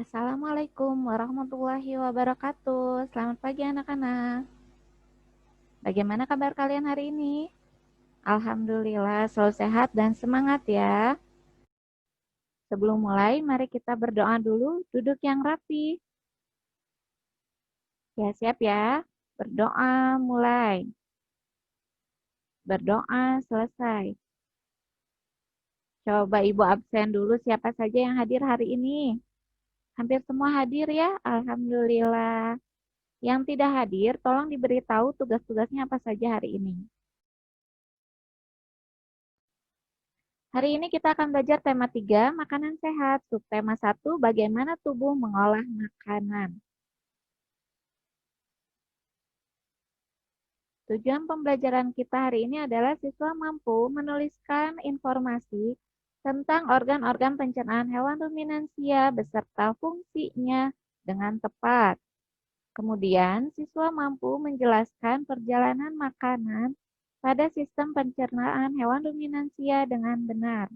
Assalamualaikum warahmatullahi wabarakatuh. Selamat pagi anak-anak. Bagaimana kabar kalian hari ini? Alhamdulillah selalu sehat dan semangat ya. Sebelum mulai, mari kita berdoa dulu, duduk yang rapi. Ya, siap ya. Berdoa mulai. Berdoa selesai. Coba Ibu absen dulu siapa saja yang hadir hari ini. Hampir semua hadir ya, Alhamdulillah. Yang tidak hadir, tolong diberitahu tugas-tugasnya apa saja hari ini. Hari ini kita akan belajar tema 3, makanan sehat. Subtema 1, bagaimana tubuh mengolah makanan. Tujuan pembelajaran kita hari ini adalah siswa mampu menuliskan informasi tentang organ-organ pencernaan hewan ruminansia beserta fungsinya dengan tepat. Kemudian, siswa mampu menjelaskan perjalanan makanan pada sistem pencernaan hewan ruminansia dengan benar.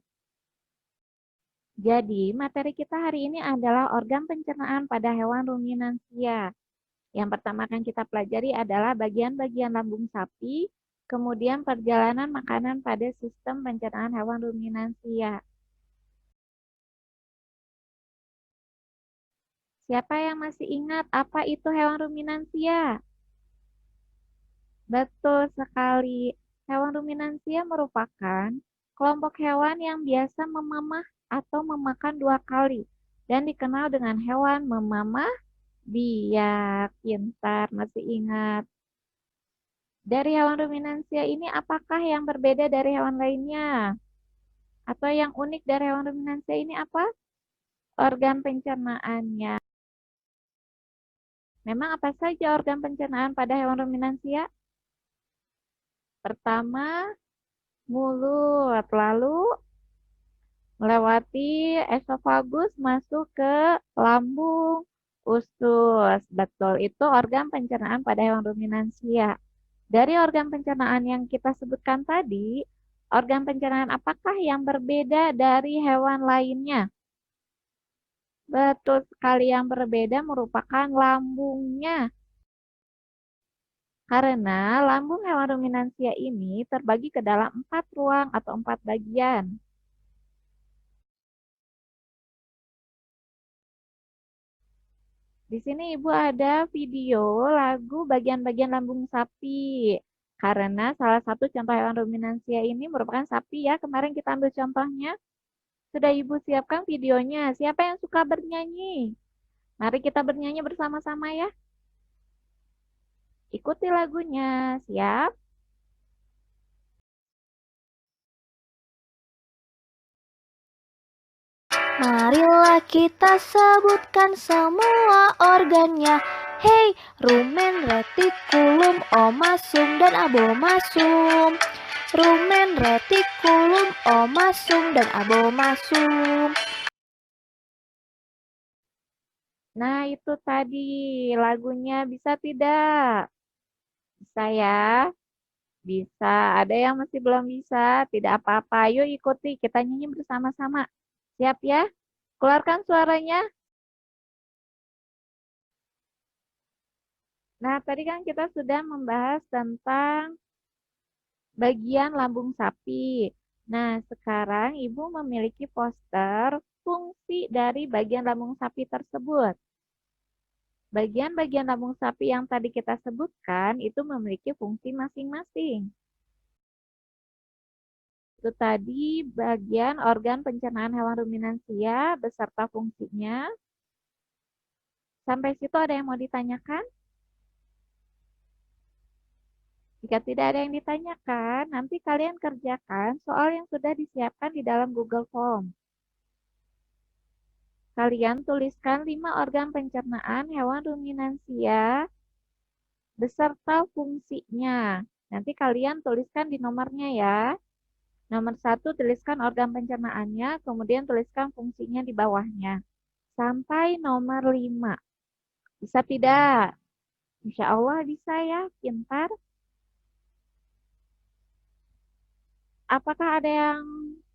Jadi, materi kita hari ini adalah organ pencernaan pada hewan ruminansia. Yang pertama akan kita pelajari adalah bagian-bagian lambung sapi, kemudian perjalanan makanan pada sistem pencernaan hewan ruminansia. Siapa yang masih ingat apa itu hewan ruminansia? Betul sekali. Hewan ruminansia merupakan kelompok hewan yang biasa memamah atau memakan 2 kali dan dikenal dengan hewan memamah biak. Pintar, masih ingat. Dari hewan ruminansia ini apakah yang berbeda dari hewan lainnya? Atau yang unik dari hewan ruminansia ini apa? Organ pencernaannya. Memang apa saja organ pencernaan pada hewan ruminansia? Pertama, mulut, lalu melewati esofagus masuk ke lambung usus. Betul, itu organ pencernaan pada hewan ruminansia. Dari organ pencernaan yang kita sebutkan tadi, organ pencernaan apakah yang berbeda dari hewan lainnya? Betul sekali, yang berbeda merupakan lambungnya. Karena lambung hewan ruminansia ini terbagi ke dalam 4 ruang atau 4 bagian. Di sini Ibu ada video lagu bagian-bagian lambung sapi. Karena salah satu contoh hewan ruminansia ini merupakan sapi ya. Kemarin kita ambil contohnya. Sudah Ibu siapkan videonya. Siapa yang suka bernyanyi? Mari kita bernyanyi bersama-sama ya. Ikuti lagunya. Siap? Marilah kita sebutkan semua organnya. Hey, rumen, retikulum, omasum, dan abomasum. Rumen, retikulum, omasum, dan abomasum. Nah, itu tadi lagunya, bisa tidak? Bisa ya? Bisa. Ada yang masih belum bisa? Tidak apa-apa. Yuk ikuti, kita nyanyi bersama-sama. Siap ya? Keluarkan suaranya. Nah, tadi kan kita sudah membahas tentang bagian lambung sapi. Nah, sekarang Ibu memiliki poster fungsi dari bagian lambung sapi tersebut. Bagian-bagian lambung sapi yang tadi kita sebutkan itu memiliki fungsi masing-masing. Itu tadi bagian organ pencernaan hewan ruminansia beserta fungsinya. Sampai situ ada yang mau ditanyakan? Jika tidak ada yang ditanyakan, nanti kalian kerjakan soal yang sudah disiapkan di dalam Google Form. Kalian tuliskan 5 organ pencernaan hewan ruminansia beserta fungsinya. Nanti kalian tuliskan di nomornya ya. Nomor 1 tuliskan organ pencernaannya, kemudian tuliskan fungsinya di bawahnya. Sampai nomor 5. Bisa tidak? Insya Allah bisa ya, pintar. Apakah ada yang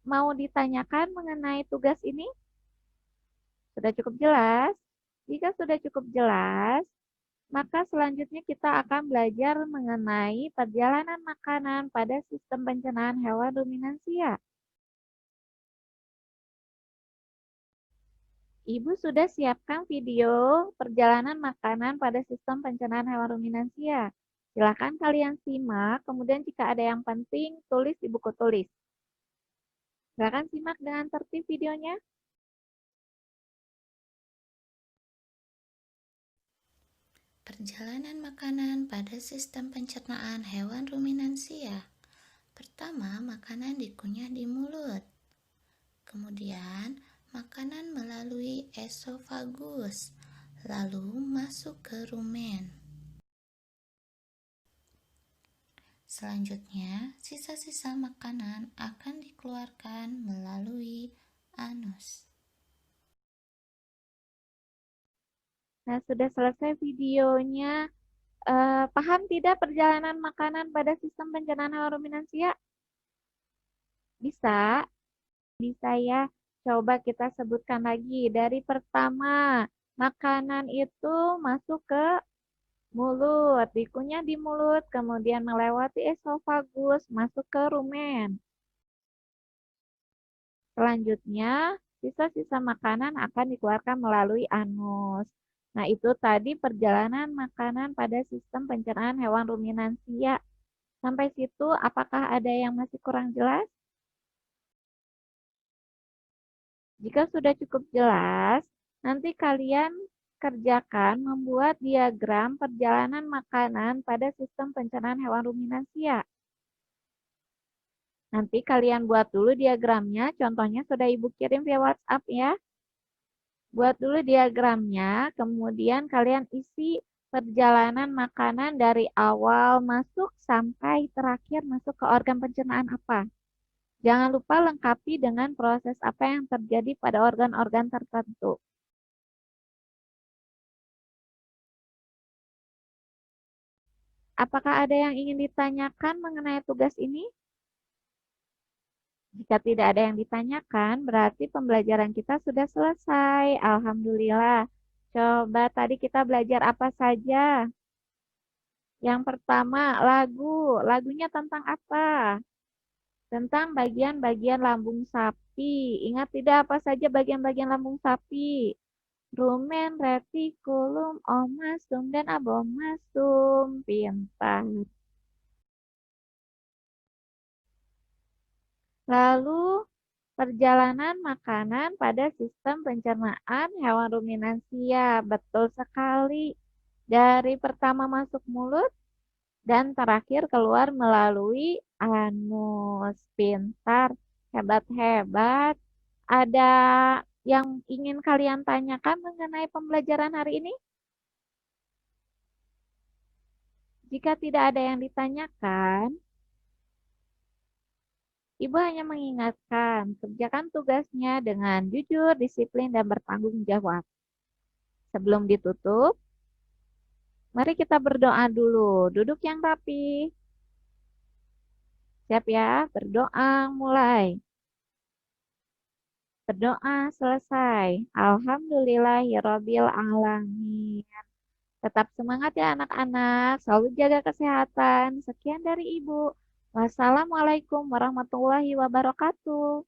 mau ditanyakan mengenai tugas ini? Sudah cukup jelas? Jika sudah cukup jelas, maka selanjutnya kita akan belajar mengenai perjalanan makanan pada sistem pencernaan hewan ruminansia. Ibu sudah siapkan video perjalanan makanan pada sistem pencernaan hewan ruminansia. Silakan kalian simak, kemudian jika ada yang penting, tulis di buku tulis. Silakan simak dengan tertib videonya. Perjalanan makanan pada sistem pencernaan hewan ruminansia. Pertama, makanan dikunyah di mulut. Kemudian, makanan melalui esofagus, lalu masuk ke rumen. Selanjutnya, sisa-sisa makanan akan dikeluarkan melalui anus. Nah, sudah selesai videonya. Paham tidak perjalanan makanan pada sistem pencernaan hewan ruminansia? Bisa? Bisa ya. Coba kita sebutkan lagi. Dari pertama, makanan itu masuk ke mulut, dikunyah di mulut, kemudian melewati esofagus, masuk ke rumen. Selanjutnya, sisa-sisa makanan akan dikeluarkan melalui anus. Nah, itu tadi perjalanan makanan pada sistem pencernaan hewan ruminansia. Sampai situ, apakah ada yang masih kurang jelas? Jika sudah cukup jelas, nanti kalian kerjakan membuat diagram perjalanan makanan pada sistem pencernaan hewan ruminansia. Nanti kalian buat dulu diagramnya, contohnya sudah Ibu kirim via WhatsApp ya. Buat dulu diagramnya, kemudian kalian isi perjalanan makanan dari awal masuk sampai terakhir masuk ke organ pencernaan apa. Jangan lupa lengkapi dengan proses apa yang terjadi pada organ-organ tertentu. Apakah ada yang ingin ditanyakan mengenai tugas ini? Jika tidak ada yang ditanyakan, berarti pembelajaran kita sudah selesai. Alhamdulillah. Coba tadi kita belajar apa saja? Yang pertama, lagu. Lagunya tentang apa? Tentang bagian-bagian lambung sapi. Ingat tidak apa saja bagian-bagian lambung sapi? Rumen, retikulum, omasum, dan abomasum. Pintar. Lalu, perjalanan makanan pada sistem pencernaan hewan ruminansia. Betul sekali. Dari pertama masuk mulut dan terakhir keluar melalui anus. Pintar, hebat-hebat. Ada yang ingin kalian tanyakan mengenai pembelajaran hari ini? Jika tidak ada yang ditanyakan, Ibu hanya mengingatkan, kerjakan tugasnya dengan jujur, disiplin, dan bertanggung jawab. Sebelum ditutup, mari kita berdoa dulu. Duduk yang rapi. Siap ya? Berdoa mulai. Berdoa selesai. Alhamdulillahirabbil alamin. Tetap semangat ya anak-anak. Selalu jaga kesehatan. Sekian dari Ibu. Wassalamualaikum warahmatullahi wabarakatuh.